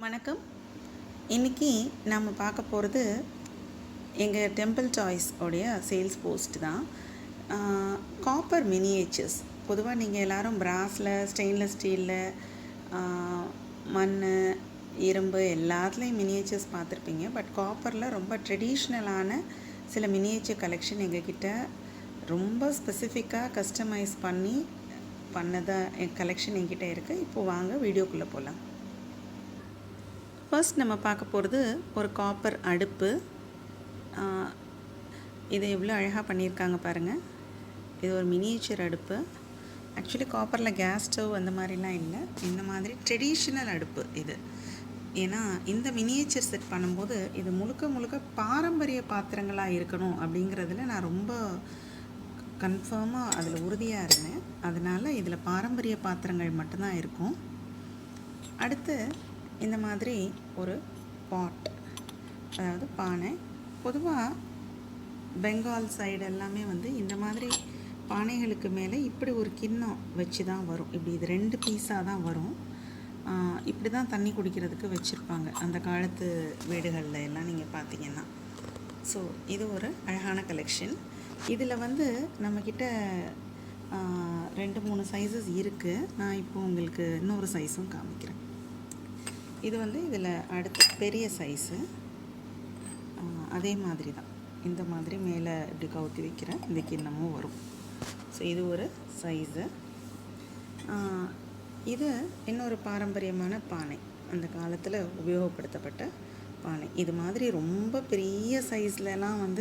வணக்கம். இன்றைக்கி நம்ம பார்க்க போகிறது எங்கள் டெம்பிள் சாய்ஸ் உடைய சேல்ஸ் போஸ்ட் தான். Copper miniatures. பொதுவாக நீங்கள் எல்லோரும் பிராஸில், ஸ்டெயின்லெஸ் ஸ்டீலில், மண், இரும்பு எல்லாத்துலேயும் மினியேச்சர்ஸ் பார்த்துருப்பீங்க. பட் காப்பரில் ரொம்ப ட்ரெடிஷ்னலான சில மினியேச்சர் கலெக்ஷன் எங்ககிட்ட ரொம்ப ஸ்பெசிஃபிக்காக கஸ்டமைஸ் பண்ணதாக கலெக்ஷன் என்கிட்ட இருக்குது. இப்போது வாங்க வீடியோக்குள்ளே போகலாம். ஃபர்ஸ்ட் நம்ம பார்க்க போகிறது ஒரு காப்பர் அடுப்பு. இதை எவ்வளோ அழகாக பண்ணியிருக்காங்க பாருங்கள். இது ஒரு மினியேச்சர் அடுப்பு. ஆக்சுவலி காப்பரில் கேஸ் ஸ்டவ் அந்த மாதிரிலாம் இல்லை, இந்த மாதிரி ட்ரெடிஷ்னல் அடுப்பு இது. ஏன்னா இந்த மினியேச்சர் செட் பண்ணும்போது இது முழுக்க பாரம்பரிய பாத்திரங்களாக இருக்கணும் அப்படிங்கிறதுல நான் ரொம்ப கன்ஃபார்மாக அதில் உறுதியாக இருந்தேன். அதனால் இதில் பாரம்பரிய பாத்திரங்கள் மட்டும்தான் இருக்கும். அடுத்து இந்த மாதிரி ஒரு பாட், அதாவது பானை. பொதுவாக பெங்கால் சைடு எல்லாமே இந்த மாதிரி பானைகளுக்கு மேலே இப்படி ஒரு கிண்ணம் வச்சு தான் வரும். இப்படி இது 2 பீஸாக தான் வரும். இப்படி தான் தண்ணி குடிக்கிறதுக்கு வச்சுருப்பாங்க அந்த காலத்து வீடுகளில் எல்லாம் நீங்கள் பார்த்தீங்கன்னா. ஸோ இது ஒரு அழகான கலெக்ஷன். இதில் நம்மக்கிட்ட 2-3 சைஸஸ் இருக்குது. நான் இப்போ உங்களுக்கு இன்னொரு சைஸும் காமிக்கிறேன். இது இதில் அடுத்து பெரிய சைஸு. அதே மாதிரி தான் இந்த மாதிரி மேலே இப்படி கவுத்தி வைக்கிற இந்த கிண்ணமும் வரும். ஸோ இது ஒரு சைஸு. இது இன்னொரு பாரம்பரியமான பானை, அந்த காலத்தில் உபயோகப்படுத்தப்பட்ட பானை. இது மாதிரி ரொம்ப பெரிய சைஸ்லலாம்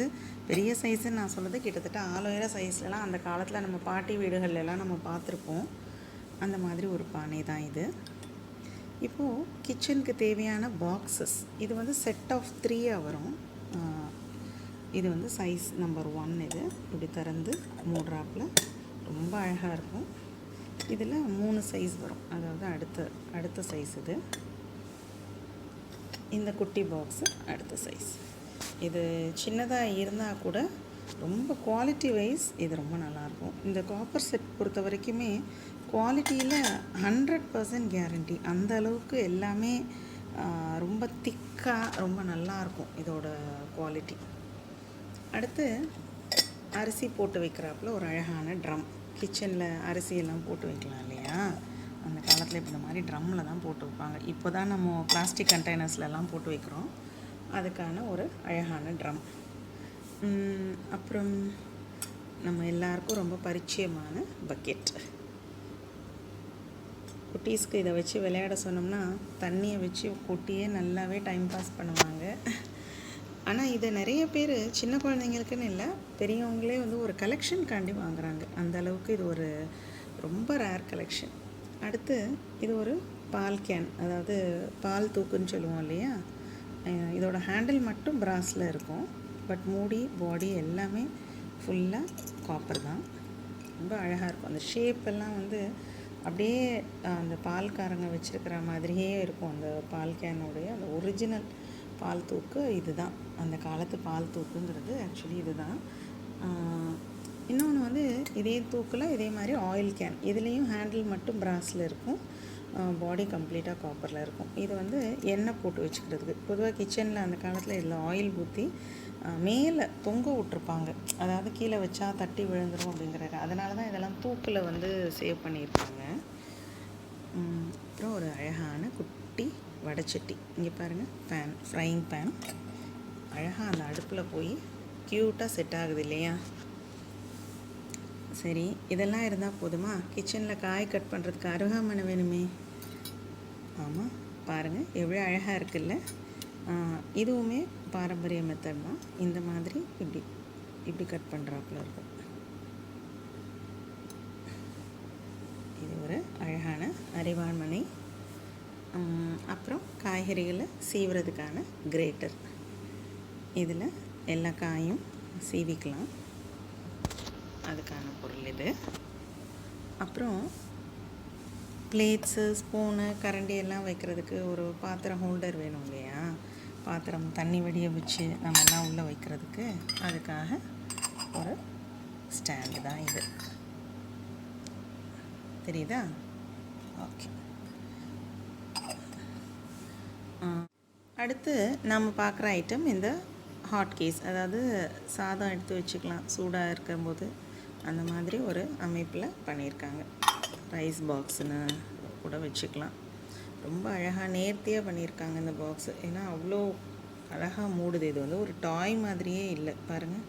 பெரிய சைஸுன்னு நான் சொல்கிறது கிட்டத்தட்ட 1000 சைஸ்லலாம் அந்த காலத்தில் நம்ம பாட்டி வீடுகள்லாம் நம்ம பார்த்துருப்போம். அந்த மாதிரி ஒரு பானை தான் இது. இப்போது கிச்சனுக்கு தேவையான பாக்ஸஸ். இது செட் ஆஃப் 3 வரும். இது சைஸ் நம்பர் 1. இது இப்படி திறந்து மூடுறாப்பில் ரொம்ப அழகாக இருக்கும். இதில் 3 சைஸ் வரும், அதாவது அடுத்த சைஸ் இது. இந்த குட்டி பாக்ஸு அடுத்த சைஸ். இது சின்னதாக இருந்தால் கூட ரொம்ப குவாலிட்டி வைஸ் இது ரொம்ப நல்லாயிருக்கும். இந்த காப்பர் செட் பொறுத்த வரைக்குமே குவாலிட்டியில் 100% கேரண்டி. அந்த அளவுக்கு எல்லாமே ரொம்ப திக்காக ரொம்ப நல்லாயிருக்கும் இதோட குவாலிட்டி. அடுத்து அரிசி போட்டு வைக்கிறாப்புல ஒரு அழகான ட்ரம். கிச்சனில் அரிசியெல்லாம் போட்டு வைக்கலாம் இல்லையா, அந்த காலத்தில் இப்போ இந்த மாதிரி ட்ரம்மில் தான் போட்டு வைப்பாங்க. இப்போ தான் நம்ம பிளாஸ்டிக் கண்டெய்னர்ஸ்லாம் போட்டு வைக்கிறோம். அதுக்கான ஒரு அழகான ட்ரம். அப்புறம் நம்ம எல்லாருக்கும் ரொம்ப பரிச்சயமான பக்கெட். குட்டீஸ்க்கு இதை வச்சு விளையாட சொன்னோம்னா தண்ணியை வச்சு கொட்டியே நல்லாவே டைம் பாஸ் பண்ணுவாங்க. ஆனால் இதை நிறைய பேர் சின்ன குழந்தைங்களுக்குன்னு இல்லை, பெரியவங்களே ஒரு கலெக்ஷனுக்காண்டி வாங்குகிறாங்க. அந்த அளவுக்கு இது ஒரு ரொம்ப ரேர் கலெக்ஷன். அடுத்து இது ஒரு பால் கேன், அதாவது பால் தூக்குன்னு சொல்லுவோம் இல்லையா. இதோட ஹேண்டில் மட்டும் பிராஸில் இருக்கும். பட் மூடி பாடி எல்லாமே ஃபுல்லாக காப்பர் தான். ரொம்ப அழகாக இருக்கும். அந்த ஷேப் எல்லாம் அப்படியே அந்த பால்காரங்க வச்சுருக்கிற மாதிரியே இருக்கும். அந்த பால் கேனுடைய அந்த ஒரிஜினல் பால் தூக்கு இது தான். அந்த காலத்து பால் தூக்குங்கிறது ஆக்சுவலி இது தான். இன்னொன்று இதே தூக்கில் இதே மாதிரி ஆயில் கேன். இதுலேயும் ஹேண்டில் மட்டும் பிராஸில் இருக்கும், பாடி கம்ப்ளீட்டாக காப்பரில் இருக்கும். இது எண்ணெய் போட்டு வச்சுக்கிறதுக்கு. பொதுவாக கிச்சனில் அந்த காலத்தில் இதில் ஆயில் ஊற்றி மேலே தொங்க விட்ருப்பாங்க. அதாவது கீழே வச்சா தட்டி விழுந்துடும் அப்படிங்கிறாங்க. அதனால தான் இதெல்லாம் தூக்கில் சேவ் பண்ணியிருப்பாங்க. அப்புறம் ஒரு அழகான குட்டி வடைச்சட்டி. இங்கே பாருங்கள், பேன், ஃப்ரையிங் பேன். அழகாக அந்த அடுப்பில் போய் க்யூட்டாக செட் ஆகுது இல்லையா. சரி, இதெல்லாம் இருந்தால் போதுமா? கிச்சனில் காய் கட் பண்ணுறதுக்கு அருகாமனை வேணுமே. ஆமாம், பாருங்கள் எவ்வளோ அழகாக இருக்குல்ல. இதுவுமே பாரம்பரிய மெத்தட் தான். இந்த மாதிரி இப்படி கட் பண்ணுறாப்புல இருக்கும். இது ஒரு அழகான அரிவாள்மனை. அப்புறம் காய்கறிகளை சீவுறதுக்கான கிரேட்டர். இதில் எல்லா காயும் சீவிக்கலாம், அதுக்கான பொருள் இது. அப்புறம் பிளேட்ஸு, ஸ்பூனு, கரண்டி எல்லாம் வைக்கிறதுக்கு ஒரு பாத்திரம் ஹோல்டர் வேணும் இல்லையா. பாத்திரம் தண்ணி வடிய வச்சு நம்ம எல்லாம் உள்ளே வைக்கிறதுக்கு அதுக்காக ஒரு ஸ்டாண்டு தான் இது. தெரியுதா? ஓகே. அடுத்து நம்ம பார்க்குற ஐட்டம் இந்த ஹாட் கேஸ், அதாவது சாதம் எடுத்து வச்சுக்கலாம் சூடாக இருக்கும்போது, அந்த மாதிரி ஒரு அமைப்பில் பண்ணியிருக்காங்க. ரைஸ் பாக்ஸுன்னு கூட வச்சுக்கலாம். ரொம்ப அழகாக நேர்த்தியாக பண்ணியிருக்காங்க இந்த பாக்ஸு. ஏன்னா அவ்வளோ அழகாக மூடுது. இது வந்து ஒரு டாய் மாதிரியே இல்லை பாருங்கள்,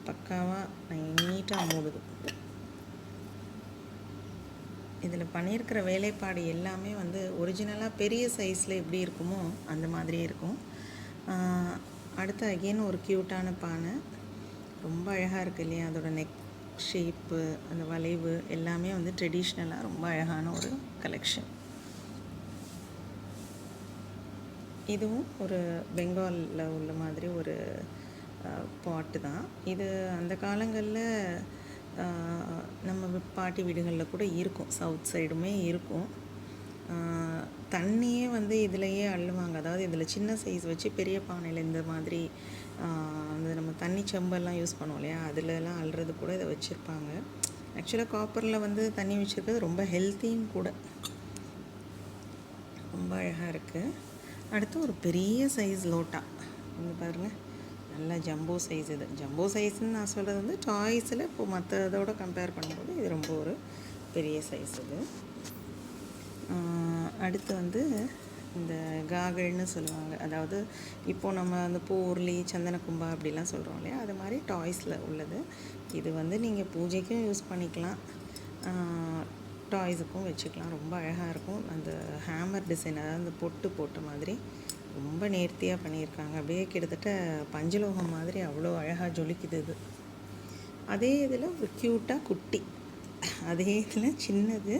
பக்காவாக நீட்டாக மூடுது. இதில் பண்ணியிருக்கிற வேலைப்பாடு எல்லாமே வந்து ஒரிஜினலாக பெரிய சைஸில் எப்படி இருக்குமோ அந்த மாதிரியே இருக்கும். அடுத்து அகெயின் ஒரு க்யூட்டான பானை, ரொம்ப அழகாக இருக்குது இல்லையா? அதோட நெக் ஷேப்பு, அந்த வளைவு எல்லாமே வந்து ட்ரெடிஷ்னலாக ரொம்ப அழகான ஒரு கலெக்ஷன். இதுவும் ஒரு பெங்காலில் உள்ள மாதிரி ஒரு பாட்டு தான் இது. அந்த காலங்களில் நம்ம பாட்டி வீடுகளில் கூட இருக்கும், சவுத் சைடுமே இருக்கும். தண்ணியே வந்து இதிலையே அள்ளுவாங்க. அதாவது இதில் சின்ன சைஸ் வச்சு பெரிய பானையில் இந்த மாதிரி அந்த நம்ம தண்ணி செம்பெல்லாம் யூஸ் பண்ணுவோம் இல்லையா, அதிலலாம் அள்ளுறது கூட இதை வச்சுருப்பாங்க. ஆக்சுவலாக காப்பரில் வந்து தண்ணி வச்சுருக்கிறது ரொம்ப ஹெல்த்தியும் கூட. ரொம்ப அழகாக இருக்குது. அடுத்து ஒரு பெரிய சைஸ் லோட்டா வந்து பாருங்கள், நல்ல ஜம்போ சைஸ். இது ஜம்போ சைஸ்ன்னு நான் சொல்கிறது வந்து டாய்ஸில் இப்போது மற்றதோட கம்பேர் பண்ணும்போது இது ரொம்ப ஒரு பெரிய சைஸ் இது. அடுத்து வந்து இந்த காகல்னு சொல்லுவாங்க, அதாவது இப்போது நம்ம அந்த பூர்லி சந்தன கும்பா அப்படிலாம் சொல்கிறோம் இல்லையா, அது மாதிரி டாய்ஸில் உள்ளது. இது வந்து நீங்கள் பூஜைக்கும் யூஸ் பண்ணிக்கலாம், டாய்ஸுக்கும் வச்சுக்கலாம். ரொம்ப அழகாக இருக்கும். அந்த ஹேமர் டிசைன், அதாவது அந்த பொட்டு போட்ட மாதிரி ரொம்ப நேர்த்தியாக பண்ணியிருக்காங்க. அப்படியே கிட்டத்தட்ட பஞ்சலோகம் மாதிரி அவ்வளோ அழகாக ஜொலிக்குது இது. அதே இதில் ஒரு க்யூட்டாக குட்டி, அதே இதில் சின்னது,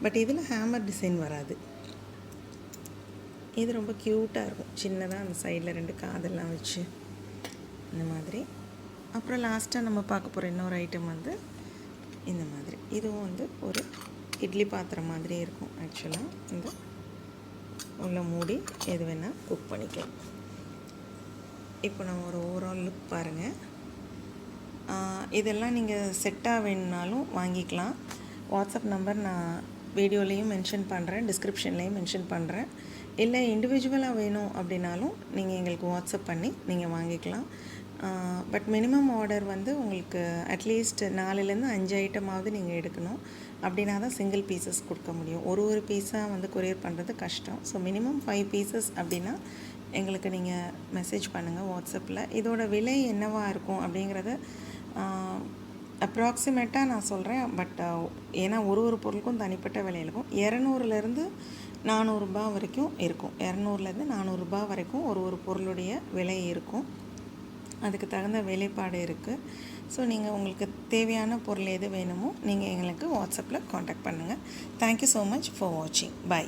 பட் இதில் ஹேமர் டிசைன் வராது. இது ரொம்ப க்யூட்டாக இருக்கும், சின்னதாக அந்த சைடில் 2 காதெல்லாம் வச்சு இந்த மாதிரி. அப்புறம் லாஸ்ட்டாக நம்ம பார்க்க போகிற இன்னொரு ஐட்டம் வந்து இந்த மாதிரி. இதுவும் வந்து ஒரு இட்லி பாத்திரம் மாதிரி இருக்கும். ஆக்சுவலாக இந்த உள்ள மூடி எது வேணால் குக் பண்ணிக்கலாம். இப்போ நம்ம ஒரு ஓவரால் லுக் பாருங்கள். இதெல்லாம் நீங்கள் செட்டாக வேணுனாலும் வாங்கிக்கலாம். வாட்ஸ்அப் நம்பர் நான் வீடியோலேயும் மென்ஷன் பண்ணுறேன், டிஸ்கிரிப்ஷன்லேயும் மென்ஷன் பண்ணுறேன். இல்லை இண்டிவிஜுவலாக வேணும் அப்படின்னாலும் நீங்கள் எங்களுக்கு வாட்ஸ்அப் பண்ணி நீங்கள் வாங்கிக்கலாம். பட் மினிமம் ஆர்டர் வந்து உங்களுக்கு அட்லீஸ்ட் 4லேருந்து 5 ஐட்டமாவது நீங்கள் எடுக்கணும். அப்படின்னா தான் சிங்கிள் பீசஸ் கொடுக்க முடியும். ஒரு பீஸாக வந்து கொரியர் பண்ணுறது கஷ்டம். ஸோ மினிமம் 5 பீசஸ் அப்படின்னா எங்களுக்கு நீங்கள் மெசேஜ் பண்ணுங்கள் வாட்ஸ்அப்பில். இதோட விலை என்னவாக இருக்கும் அப்படிங்கிறத அப்ராக்சிமேட்டாக நான் சொல்கிறேன். பட் ஏன்னா ஒரு பொருளுக்கும் தனிப்பட்ட விலை இருக்கும். 200லேருந்து 400 ரூபாய் வரைக்கும் இருக்கும். 200லேருந்து 400 ரூபாய் வரைக்கும் ஒரு பொருளுடைய விலை இருக்கும். அதுக்கு தகுந்த வேலைப்பாடு இருக்குது. ஸோ நீங்கள் உங்களுக்கு தேவையான பொருள் எது வேணுமோ நீங்கள் எங்களுக்கு வாட்ஸ்அப்பில் காண்டாக்ட் பண்ணுங்கள். தேங்க்யூ ஸோ மச் ஃபார் வாட்சிங். பை.